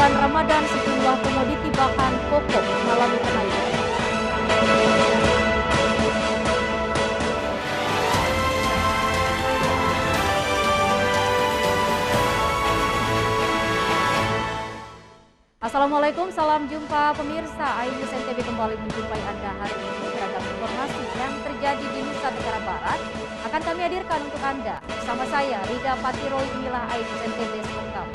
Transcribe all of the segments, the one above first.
bulan Ramadan, sejumlah komoditi bahan pokok mengalami kenaikan. Assalamualaikum, salam jumpa pemirsa. iNews NTB kembali menjumpai Anda hari ini. Beragam informasi yang terjadi di Nusa Tenggara Barat akan kami hadirkan untuk Anda. Bersama saya, Rida Patiro, inilah iNews NTB selengkap.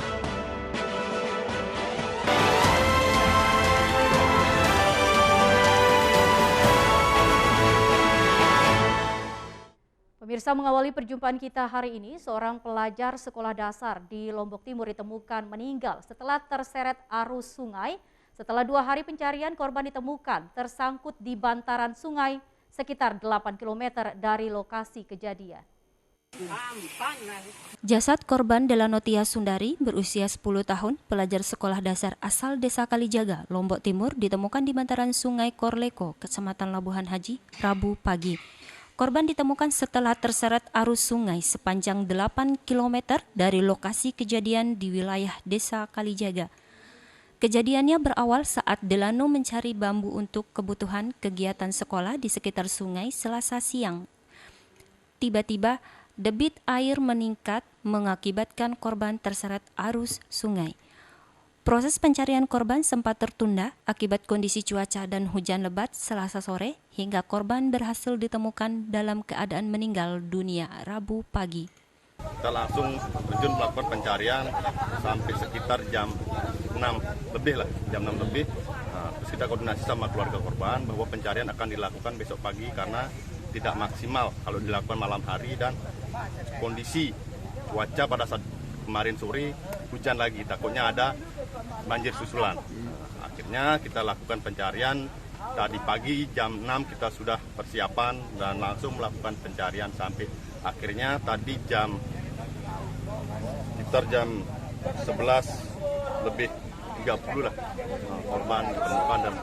Pemirsa, mengawali perjumpaan kita hari ini, seorang pelajar sekolah dasar di Lombok Timur ditemukan meninggal setelah terseret arus sungai. Setelah 2 hari pencarian, korban ditemukan tersangkut di bantaran sungai sekitar 8 km dari lokasi kejadian. Jasad korban Delanotia Sundari berusia 10 tahun, pelajar sekolah dasar asal Desa Kalijaga, Lombok Timur, ditemukan di bantaran sungai Korleko, Kecamatan Labuhan Haji, Rabu pagi. Korban ditemukan setelah terseret arus sungai sepanjang 8 km dari lokasi kejadian di wilayah Desa Kalijaga. Kejadiannya berawal saat Delano mencari bambu untuk kebutuhan kegiatan sekolah di sekitar sungai Selasa siang. Tiba-tiba, debit air meningkat mengakibatkan korban terseret arus sungai. Proses pencarian korban sempat tertunda akibat kondisi cuaca dan hujan lebat Selasa sore hingga korban berhasil ditemukan dalam keadaan meninggal dunia Rabu pagi. Kita langsung terjun melakukan pencarian sampai sekitar jam 6 lebih. Terus kita koordinasi sama keluarga korban bahwa pencarian akan dilakukan besok pagi karena tidak maksimal kalau dilakukan malam hari dan kondisi cuaca pada saat kemarin sore hujan lagi, takutnya ada banjir susulan. Akhirnya kita lakukan pencarian, tadi pagi jam 6 kita sudah persiapan dan langsung melakukan pencarian sampai akhirnya tadi sekitar jam 11 lebih 30 lah korban ditemukan dalam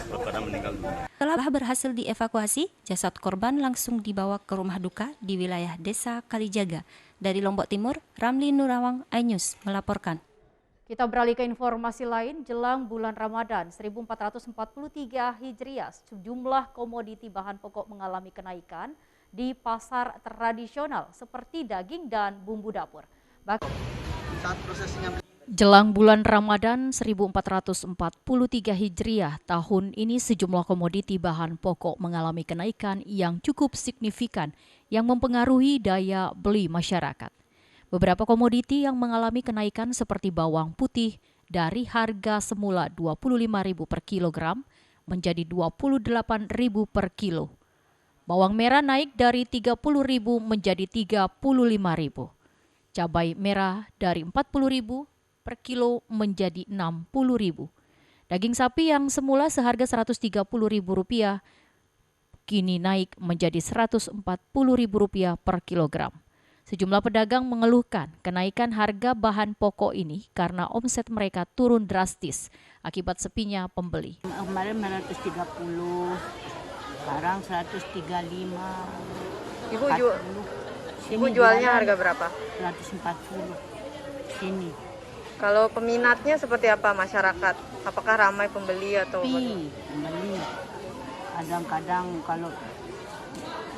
keadaan meninggal dunia. Setelah berhasil dievakuasi, jasad korban langsung dibawa ke rumah duka di wilayah Desa Kalijaga. Dari Lombok Timur, Ramli Nurawang, iNews melaporkan. Kita beralih ke informasi lain. Jelang bulan Ramadan 1443 Hijriah, sejumlah komoditi bahan pokok mengalami kenaikan di pasar tradisional seperti daging dan bumbu dapur. Jelang bulan Ramadan 1443 Hijriah tahun ini, sejumlah komoditi bahan pokok mengalami kenaikan yang cukup signifikan yang mempengaruhi daya beli masyarakat. Beberapa komoditi yang mengalami kenaikan seperti bawang putih dari harga semula Rp25.000 per kilogram menjadi Rp28.000 per kilo. Bawang merah naik dari Rp30.000 menjadi Rp35.000. Cabai merah dari Rp40.000 per kilo menjadi Rp60.000. Daging sapi yang semula seharga Rp130.000 kini naik menjadi Rp140.000 per kilogram. Sejumlah pedagang mengeluhkan kenaikan harga bahan pokok ini karena omset mereka turun drastis akibat sepinya pembeli. Kemarin 130, sekarang 135. Ibu jualnya harga berapa? 140 sini. Kalau peminatnya seperti apa masyarakat? Apakah ramai pembeli atau Pembeli. Kadang-kadang kalau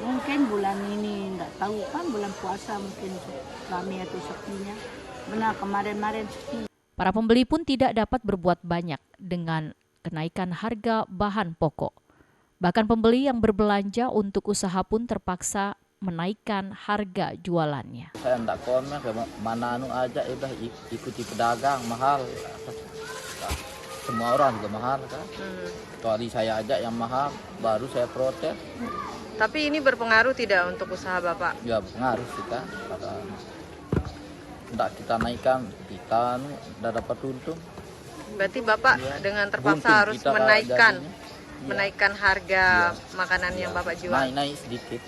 mungkin bulan ini enggak tahu kan, bulan puasa mungkin ramai atau sepinya. Benar, kemarin sepi. Para pembeli pun tidak dapat berbuat banyak dengan kenaikan harga bahan pokok. Bahkan pembeli yang berbelanja untuk usaha pun terpaksa menaikkan harga jualannya. Saya enggak komen mana aja udah ikuti pedagang mahal. Semua orang juga mahal kan. Kecuali saya aja yang mahal, baru saya protes. Tapi ini berpengaruh tidak untuk usaha Bapak? Ya pengaruh kita. Enggak kita naikkan, kita enggak dapat untung. Berarti Bapak Ya, dengan terpaksa buntung harus kita menaikkan harga makanan yang Bapak jual? Naik sedikit.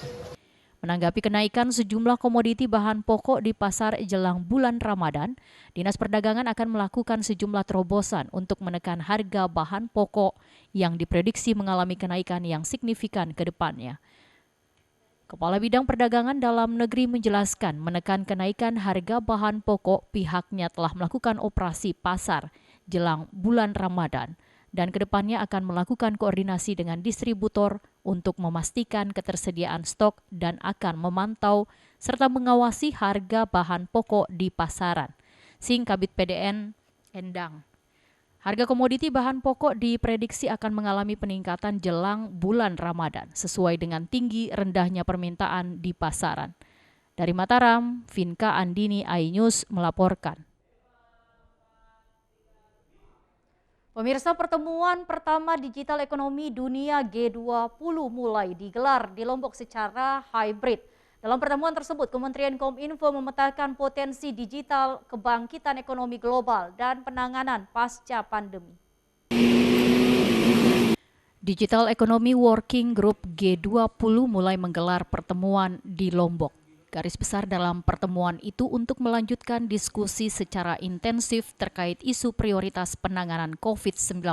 Menanggapi kenaikan sejumlah komoditi bahan pokok di pasar jelang bulan Ramadan, Dinas Perdagangan akan melakukan sejumlah terobosan untuk menekan harga bahan pokok yang diprediksi mengalami kenaikan yang signifikan ke depannya. Kepala Bidang Perdagangan Dalam Negeri menjelaskan menekan kenaikan harga bahan pokok, pihaknya telah melakukan operasi pasar jelang bulan Ramadan dan kedepannya akan melakukan koordinasi dengan distributor untuk memastikan ketersediaan stok dan akan memantau serta mengawasi harga bahan pokok di pasaran. Sing Kabid PDN Endang. Harga komoditi bahan pokok diprediksi akan mengalami peningkatan jelang bulan Ramadan sesuai dengan tinggi rendahnya permintaan di pasaran. Dari Mataram, Vinka Andini iNews melaporkan. Pemirsa, pertemuan pertama digital ekonomi dunia G20 mulai digelar di Lombok secara hybrid. Dalam pertemuan tersebut, Kementerian Kominfo memetakan potensi digital, kebangkitan ekonomi global, dan penanganan pasca pandemi. Digital Economy Working Group G20 mulai menggelar pertemuan di Lombok. Garis besar dalam pertemuan itu untuk melanjutkan diskusi secara intensif terkait isu prioritas penanganan COVID-19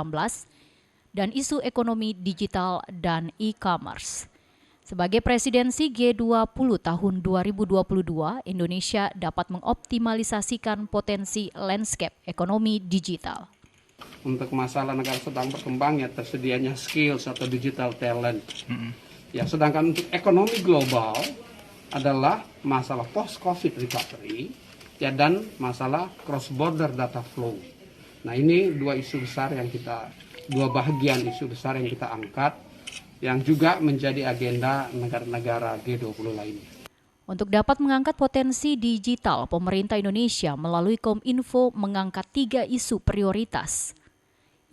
dan isu ekonomi digital dan e-commerce. Sebagai presidensi G20 tahun 2022, Indonesia dapat mengoptimalisasikan potensi landscape ekonomi digital. Untuk masalah negara sedang berkembang ya tersedianya skills atau digital talent. Ya, sedangkan untuk ekonomi global adalah masalah post-COVID recovery ya dan masalah cross-border data flow. Nah, ini dua bagian isu besar yang kita angkat, yang juga menjadi agenda negara-negara G20 lainnya. Untuk dapat mengangkat potensi digital, pemerintah Indonesia melalui Kominfo mengangkat 3 isu prioritas,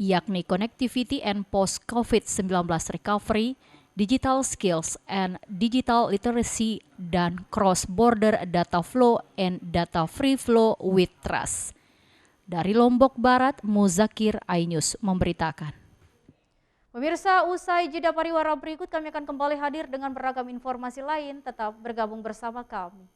yakni connectivity and post-COVID-19 recovery, digital skills and digital literacy, dan cross-border data flow and data free flow with trust. Dari Lombok Barat, Muzakir iNews memberitakan. Pemirsa, usai jeda pariwara berikut kami akan kembali hadir dengan beragam informasi lain. Tetap bergabung bersama kami.